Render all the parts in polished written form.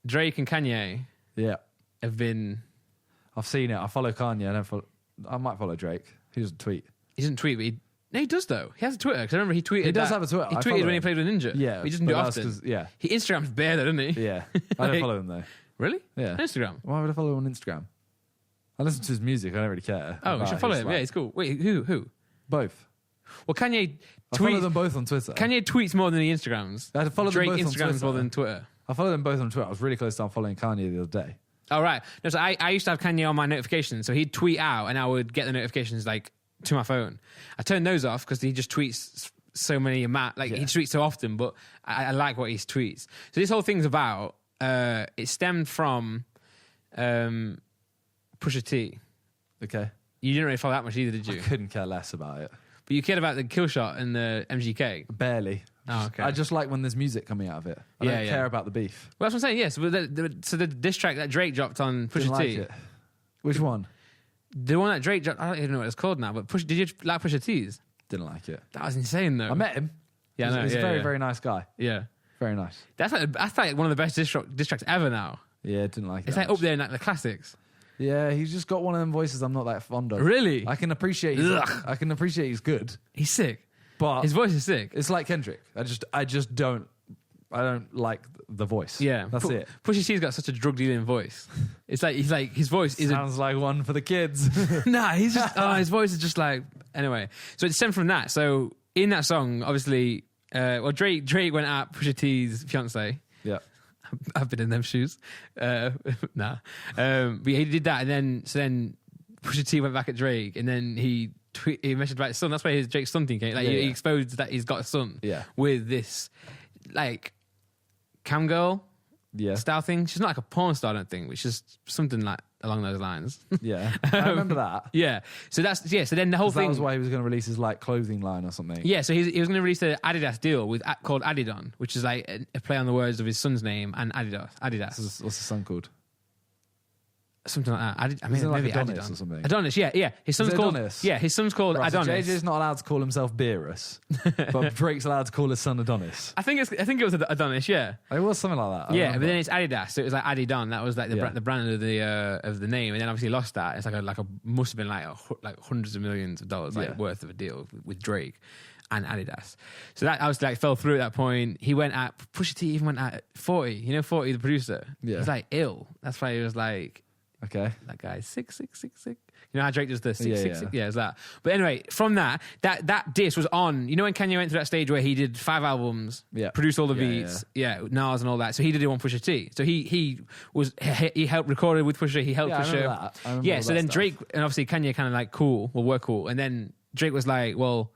Drake and Kanye Yeah. have been... I've seen it. I follow Kanye. I might follow Drake. He doesn't tweet. He doesn't tweet, but he does, though. He has a Twitter, because I remember he tweeted He does that- have a Twitter. He I tweeted follow when he him. played with Ninja. Yeah. But he doesn't do it that's often. 'cause- Yeah. He Instagrams bare, though, doesn't he? Yeah. I don't Like- follow him, though. Really? Yeah. On Instagram? Why would I follow him on Instagram? I listen to his music. I don't really care. Oh, we about should follow his, him. like- Yeah, he's cool. Wait, who? Both. Well, Kanye I follow tweets... them both on Twitter. Kanye tweets more than he Instagrams. I follow them Drake both on Instagrams Twitter. more than Twitter. I follow them both on Twitter. I was really close to following Kanye the other day. Oh, right. No, so I used to have Kanye on my notifications, so he'd tweet out and I would get the notifications like to my phone. I turned those off because he just tweets so many he tweets so often, but I like what he tweets. So this whole thing's about, it stemmed from Pusha T. Okay. You didn't really follow that much either, did you? I couldn't care less about it. But you cared about the kill shot and the MGK. Barely. Oh, okay. I just like when there's music coming out of it. I don't care about the beef. Well, that's what I'm saying, yes. So the diss track that Drake dropped on Pusha Didn't like T. it. Which one? The one that Drake dropped, I don't even know what it's called now, but did you like Pusha T's? Didn't like it. That was insane, though. I met him. Yeah, I know. He's a very, yeah. very nice guy. Yeah. Very nice. That's like one of the best diss tracks ever now. Yeah, didn't like it. It's that like up much. there in like the classics. Yeah, he's just got one of them voices I'm not that fond of. Really? I can appreciate he's good, He's sick. but His voice is sick. it's like Kendrick. I don't like the voice. Yeah. That's it. Pusha T's got such a drug dealing voice. It's like his voice is Sounds like one for the kids. nah, he's just his voice is just like anyway. So it's stemmed from that. So in that song, obviously Drake went at Pusha T's fiance. Yeah. I've been in them shoes. Nah. But he did that, and then Pusha T went back at Drake, and then he messaged about his son. That's why his Drake's son thing came. Like he exposed that he's got a son. Yeah. With this, like, cam girl style thing. She's not like a porn star, I don't think, which is something like along those lines. Yeah. I remember that. Yeah. So so then the whole That thing was why he was going to release his like clothing line or something. Yeah, so he was going to release an Adidas deal called Adidon, which is like a play on the words of his son's name and Adidas. What's the song called? Something like that. Isn't it like maybe Adonis Adidon or something? Adonis, yeah. His son's called Adonis? Yeah, his son's called Right, so Adonis. JJ's not allowed to call himself Beerus, but Drake's allowed to call his son Adonis. I think it was Adonis, yeah. It was something like that. I Yeah, remember. but then it's Adidas, so it was like Adidon. That was like Yeah. the brand of the name, and then obviously lost that. It's like a must have been like hundreds of millions of dollars worth of a deal with Drake and Adidas. So that I was like fell through at that point. He went at Pusha T, even went at 40. You know 40, the producer. Yeah. He's like ill. That's why he was like, Okay. that guy's sick. You know how Drake does the sick, Yeah, sick, yeah. sick? Yeah, it's that. But anyway, from that diss was on. You know when Kanye went through that stage where he did 5 albums, Yeah. produced all the Yeah, beats, Nas and all that. So he did it on Pusha T. So he helped record it with Pusha. He helped Yeah, I Pusha. remember that. I remember Yeah. all So that then stuff. Drake and obviously Kanye kind of like we're cool. And then Drake was like, well,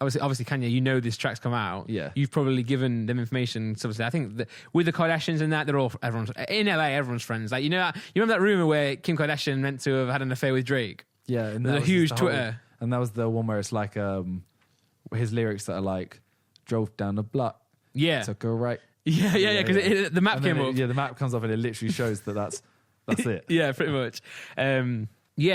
obviously Kanye, you know this track's come out. Yeah. You've probably given them information. So obviously, I think that with the Kardashians and that, everyone's in LA. Everyone's friends. Like you remember that rumor where Kim Kardashian meant to have had an affair with Drake. Yeah, and There's that a was huge just the whole- Twitter. and that was the one where it's like his lyrics that are like drove down the block, Yeah. took a right. Yeah. Because the map And then came up. Yeah, the map comes up and it literally shows that's it. Yeah, pretty much.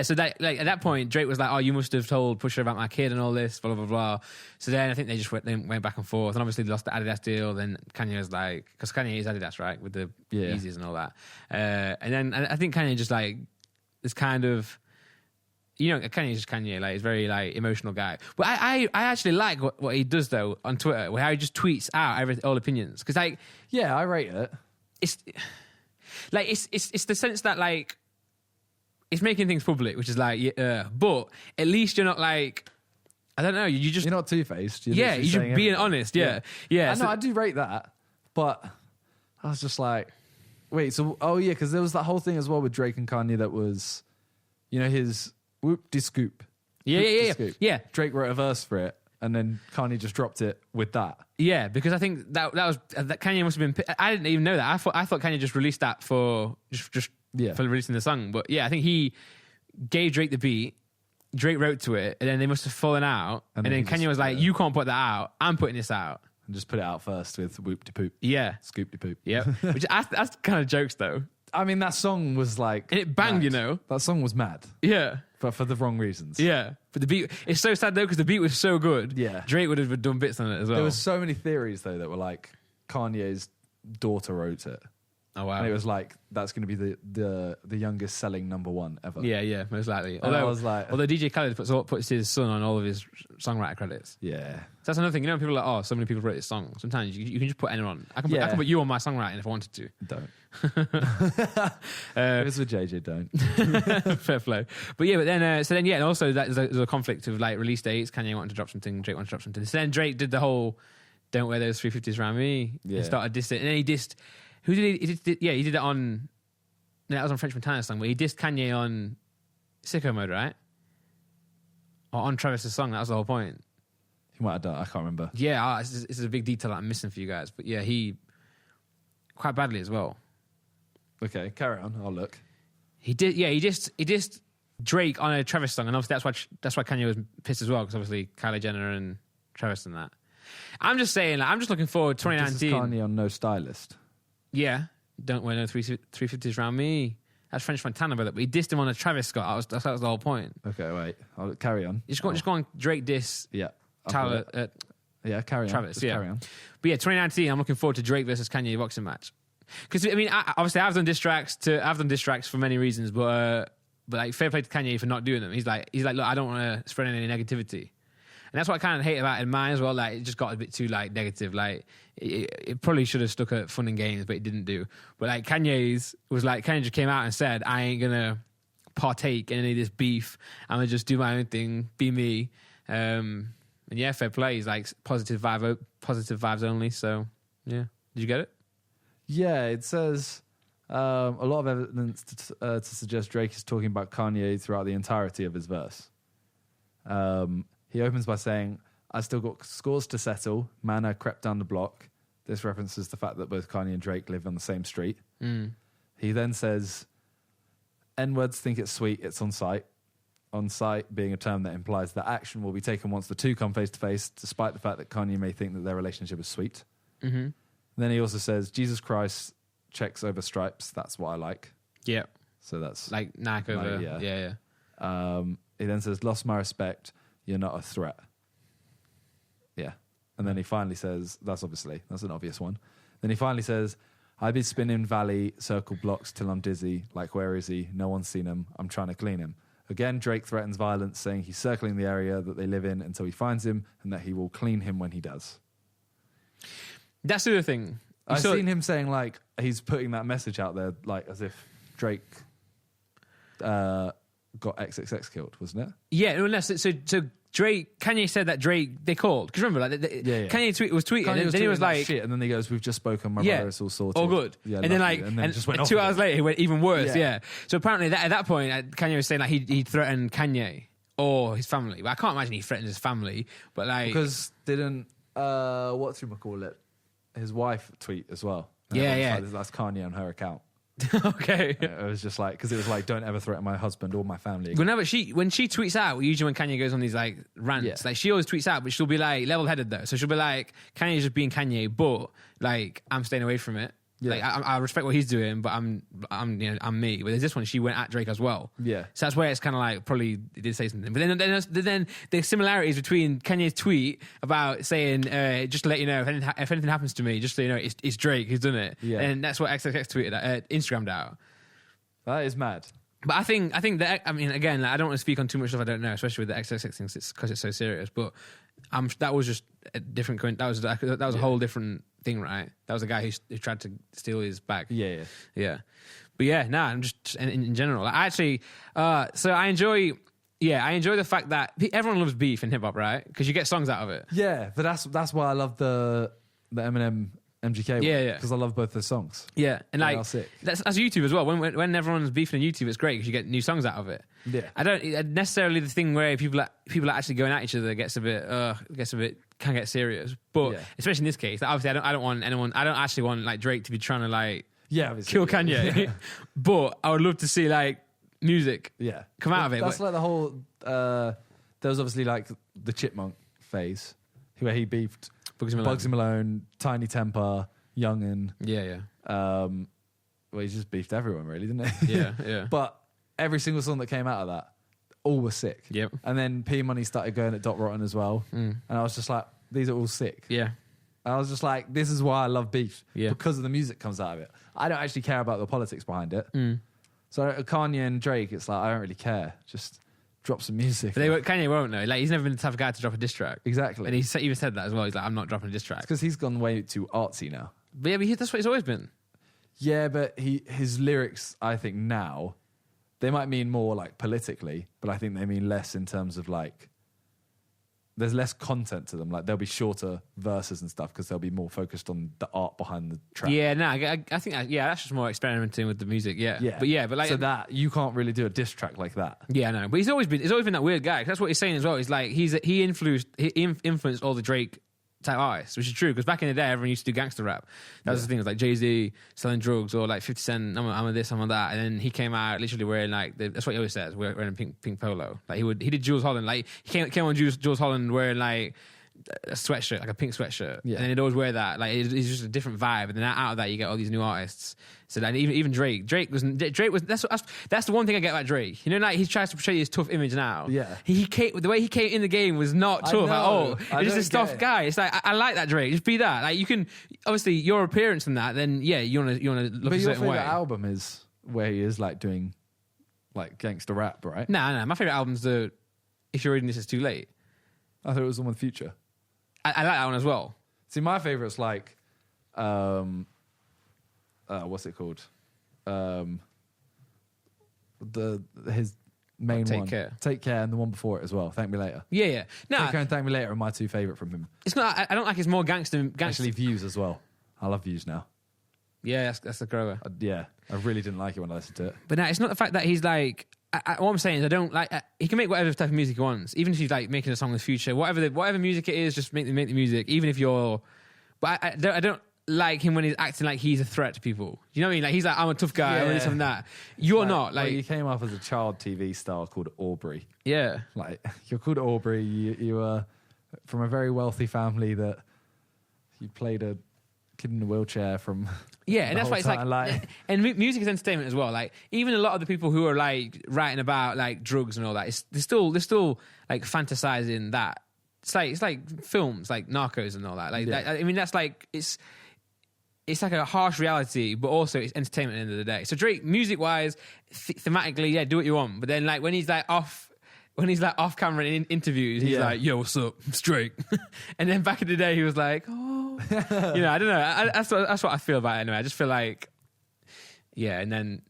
So that like at that point, Drake was like, "Oh, you must have told Pusha about my kid and all this, blah blah blah." So then I think they just went back and forth, and obviously they lost the Adidas deal. Then Kanye was like, because Kanye is Adidas, right, with the Yeezys and all that. And then I think Kanye just like this kind of, Kanye's just Kanye, like he's a very like emotional guy. But I actually like what he does though on Twitter, where he just tweets out all opinions, because like Yeah, I rate it. it's like it's the sense that like it's making things public, which is like but at least you're not like, I don't know, you just You're not two-faced. You're you're literally just saying being everything. honest. Yeah. I So- know, I do rate that, but I was just like, wait, so because there was that whole thing as well with Drake and Kanye that was, his whoop-de-scoop. yeah. Drake wrote a verse for it, and then Kanye just dropped it with that. Yeah, because I think that Kanye must have been. I didn't even know that. I thought Kanye just released that for just for releasing the song. But yeah, I think he gave Drake the beat. Drake wrote to it, and then they must have fallen out. And then Kanye was like, "You can't put that out. I'm putting this out." And just put it out first with whoop-de-poop. Yeah, Scoop-de-poop. yeah. Which that's kind of jokes though. I mean, that song was like... And it banged, mad. That song was mad, Yeah. but for the wrong reasons. Yeah, but the beat, it's so sad though, because the beat was so good. Yeah. Drake would have done bits on it as well. There was so many theories, though, that were like, Kanye's daughter wrote it. Oh wow. And it was like, that's going to be the youngest selling number one ever. Yeah, most likely. And I was like, although DJ Khaled puts his son on all of his songwriter credits. yeah. So that's another thing. You know, people are like, oh, so many people wrote this song. Sometimes you can just put anyone on. I can put you on my songwriting if I wanted to. Don't. If it's with JJ, don't. Fair flow. But yeah, and also there's a conflict of like release dates. Kanye wanted to drop something, Drake wanted to drop something. So then Drake did the whole "Don't wear those 350s around me." Yeah. And started dissing, and then he dissed. Who did he? He did it on. No, that was on French Montana's song, but he dissed Kanye on Sicko Mode, right? Or on Travis's song. That was the whole point. He might have done. I can't remember. Yeah, this is a big detail that I'm missing for you guys. But yeah, he quite badly as well. Okay, carry on. I'll look. He did. Yeah, he dissed Drake on a Travis song, and obviously that's why Kanye was pissed as well, because obviously Kylie Jenner and Travis and that. I'm just saying, like, I'm just looking forward to 2019. This is Kanye on No Stylist. Yeah, don't wear no 350s around me. That's French Montana, brother. But he dissed him on a Travis Scott. That was the whole point. Okay, wait. I'll carry on. Just go on Drake diss. Yeah. Tyler. Yeah, carry on. Travis. Just yeah. carry on. But yeah, 2019. I'm looking forward to Drake versus Kanye boxing match. Because I mean, obviously, I've done diss tracks for many reasons, but like, fair play to Kanye for not doing them. He's like, look, I don't want to spread any negativity. And that's what I kind of hate about it in mine as well. Like, it just got a bit too like negative. Like, it probably should have stuck at fun and games, but it didn't do. But like, Kanye just came out and said, I ain't gonna partake in any of this beef. I'm gonna just do my own thing, be me. And yeah, fair play. He's like positive vibes only. So yeah, did you get it? Yeah, it says a lot of evidence to suggest Drake is talking about Kanye throughout the entirety of his verse. He opens by saying, I still got scores to settle. Manna crept down the block. This references the fact that both Kanye and Drake live on the same street. He then says, N-words think it's sweet, it's on sight. On sight being a term that implies that action will be taken once the two come face to face, despite the fact that Kanye may think that their relationship is sweet. Mm-hmm. Then he also says, Jesus Christ checks over stripes. That's what I like. Yeah. So that's like knack over. Like, yeah. He then says, lost my respect. You're not a threat. Yeah. And then he finally says, that's an obvious one. Then he finally says, I be spinning valley, circle blocks till I'm dizzy. Like, where is he? No one's seen him. I'm trying to clean him. Again, Drake threatens violence, saying he's circling the area that they live in until he finds him and that he will clean him when he does. That's the other thing. I've seen him saying, like, he's putting that message out there, like, as if Drake got XXX killed, wasn't it? Yeah, unless so Drake, Kanye said that Drake, they called. Because remember, like, Kanye was tweeting, Kanye and then he was like, shit, and then he goes, we've just spoken, my brother, it's all sorted. All good. Yeah, and then, like, and then just went off 2 hours later, he went even worse, Yeah. So apparently, at that point, Kanye was saying, like, he threatened Kanye or his family. But I can't imagine he threatened his family, but, like... Because didn't, whatchamacallit, his wife tweet as well. And Yeah, everyone was yeah. like, that's Kanye on her account. Okay. It was just like, because it was like, don't ever threaten my husband or my family. Well, no, but when she tweets out, usually when Kanye goes on these like rants, like she always tweets out, but she'll be like level-headed though. So she'll be like, Kanye's just being Kanye, but like I'm staying away from it. Yeah. Like I respect what he's doing, but I'm me. But there's this one, she went at Drake as well. Yeah. So that's where it's kind of like probably he did say something. But then the similarities between Kanye's tweet about saying just to let you know if anything happens to me, just so you know it's Drake who's done it. Yeah. And that's what XXX tweeted, Instagrammed out. That is mad. But I think that, I mean, again, like, I don't want to speak on too much stuff I don't know, especially with the XXX things, because it's so serious. But that was just a different. That was a whole different thing, right? That was a guy who tried to steal his bag. Yeah. But yeah, I'm just in general. Like, I actually, so I enjoy the fact that everyone loves beef in hip hop, right? Because you get songs out of it. Yeah, but that's why I love the Eminem MGK one. Yeah. Because I love both the songs. Yeah, and They like are sick. that's YouTube as well. When everyone's beefing on YouTube, it's great because you get new songs out of it. Yeah. I don't necessarily the thing where people are actually going at each other can get serious. But especially in this case, like, obviously I don't actually want like Drake to be trying to like kill Kanye. Yeah. But I would love to see like music come out of it. That's like the whole there was obviously like the Chipmunk phase where he beefed Bugsy Malone, Tiny Temper, Youngin. Yeah. Well, he just beefed everyone, really, didn't he? Yeah. But every single song that came out of that, all was sick. Yep. And then P Money started going at Dot Rotten as well, and I was just like, these are all sick. Yeah. I was just like, this is why I love beef. Yeah. Because of the music comes out of it. I don't actually care about the politics behind it. So Kanye and Drake, it's like, I don't really care. Just drop some music. But Kanye won't know. Like, he's never been the type of guy to drop a diss track. Exactly. And he even said that as well. He's like, I'm not dropping a diss track. Because he's gone way too artsy now. But yeah, but that's what he's always been. Yeah, but his lyrics, I think now, they might mean more like politically, but I think they mean less in terms of like, there's less content to them. Like there'll be shorter verses and stuff because they'll be more focused on the art behind the track. Yeah, no, I think that's just more experimenting with the music. Yeah, but like so that you can't really do a diss track like that. Yeah, no, but he's always been that weird guy. 'Cause that's what he's saying as well. He's like he influenced all the Drake type artists, which is true because back in the day everyone used to do gangster rap. That was the thing. It was like Jay-Z selling drugs or like 50 Cent. I'm a this, I'm a that, and then he came out literally wearing like that's what he always says, wearing a pink polo. Like he did Jules Holland. Like he came on Jules Holland wearing like a sweatshirt, like a pink sweatshirt, and then he'd always wear that. Like it's just a different vibe. And then out of that you get all these new artists. So that even Drake was that's the one thing I get about Drake. You know, like he tries to portray his tough image now. Yeah, the way he came in the game was not tough at all. He's just a tough guy. It's like I like that Drake. Just be that. Like you can obviously your appearance in that. Then yeah, you wanna look a certain way. But your favorite album is where he is like doing like gangster rap, right? Nah. My favorite album's the If You're Reading This It's Too Late. I thought it was the one with Future. I like that one as well. See, my favorite's like, what's it called? His main Take one. Care. Take Care, and the one before it as well. Thank Me Later. Yeah. No, Take Care and Thank Me Later are my two favorite from him. it's not. I don't like it's more gangster. Actually, Views as well. I love Views now. Yeah, that's the grower. Yeah, I really didn't like it when I listened to it. But no, it's not the fact that he's like. What I'm saying is, I don't like. He can make whatever type of music he wants, even if he's like making a song with Future, whatever music it is. Just make the music, even if you're. But I don't like him when he's acting like he's a threat to people. You know what I mean? Like he's like, I'm a tough guy. I'm this and that. You're not like. Well, you came up as a child TV star called Aubrey. Yeah, like you're called Aubrey. You were from a very wealthy family that you played a kid in a wheelchair from. Yeah, and that's why it's like, and music is entertainment as well. Like, even a lot of the people who are like writing about like drugs and all that, they're still like fantasizing that. It's like films, like Narcos and all that. Like, I mean, that's like it's like a harsh reality, but also it's entertainment at the end of the day. So Drake, music wise, thematically, yeah, do what you want. But then like when he's like off camera in interviews, he's like, "Yo, what's up? It's Drake." And then back in the day, he was like, "Oh." I don't know. That's what I feel about it anyway. I just feel like, yeah, and then,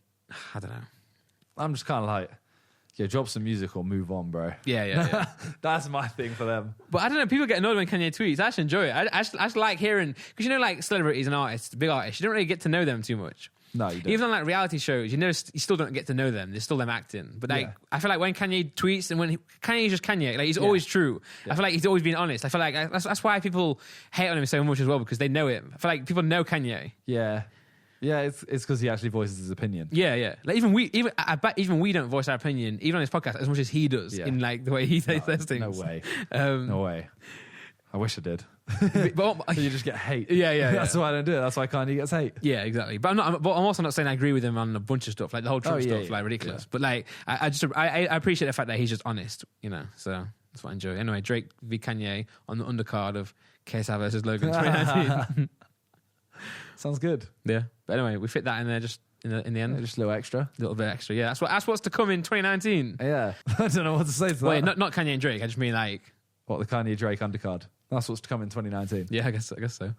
I don't know. I'm just kind of like, yeah, drop some music or move on, bro. Yeah. That's my thing for them. But I don't know, people get annoyed when Kanye tweets. I actually enjoy it. I just like hearing, because you know, like celebrities and artists, big artists, you don't really get to know them too much. No, you don't. Even on like reality shows, you still don't get to know them. There's still them acting. But like, I feel like when Kanye tweets and Kanye's just Kanye, like he's always true. Yeah. I feel like he's always been honest. I feel like that's why people hate on him so much as well, because they know him. I feel like people know Kanye. Yeah. Yeah, it's because he actually voices his opinion. Yeah. Like I bet even we don't voice our opinion, even on his podcast, as much as he does in like the way he says things. No way. No way. I wish I did. But you just get hate. Yeah. That's why I don't do it. That's why Kanye gets hate. Yeah, exactly. But I'm also not saying I agree with him on a bunch of stuff, like the whole Trump stuff, like ridiculous. Yeah. But like, I appreciate the fact that he's just honest, you know. So that's what I enjoy. Anyway, Drake v Kanye on the undercard of KSI versus Logan 2019. Sounds good. Yeah. But anyway, we fit that in there just in the end. Just a little extra. A little bit extra. Yeah. That's what's to come in 2019. Yeah. I don't know what to say to that. Wait, not Kanye and Drake. I just mean like what, the Kanye Drake undercard. That's what's to come in 2019. Yeah, I guess so.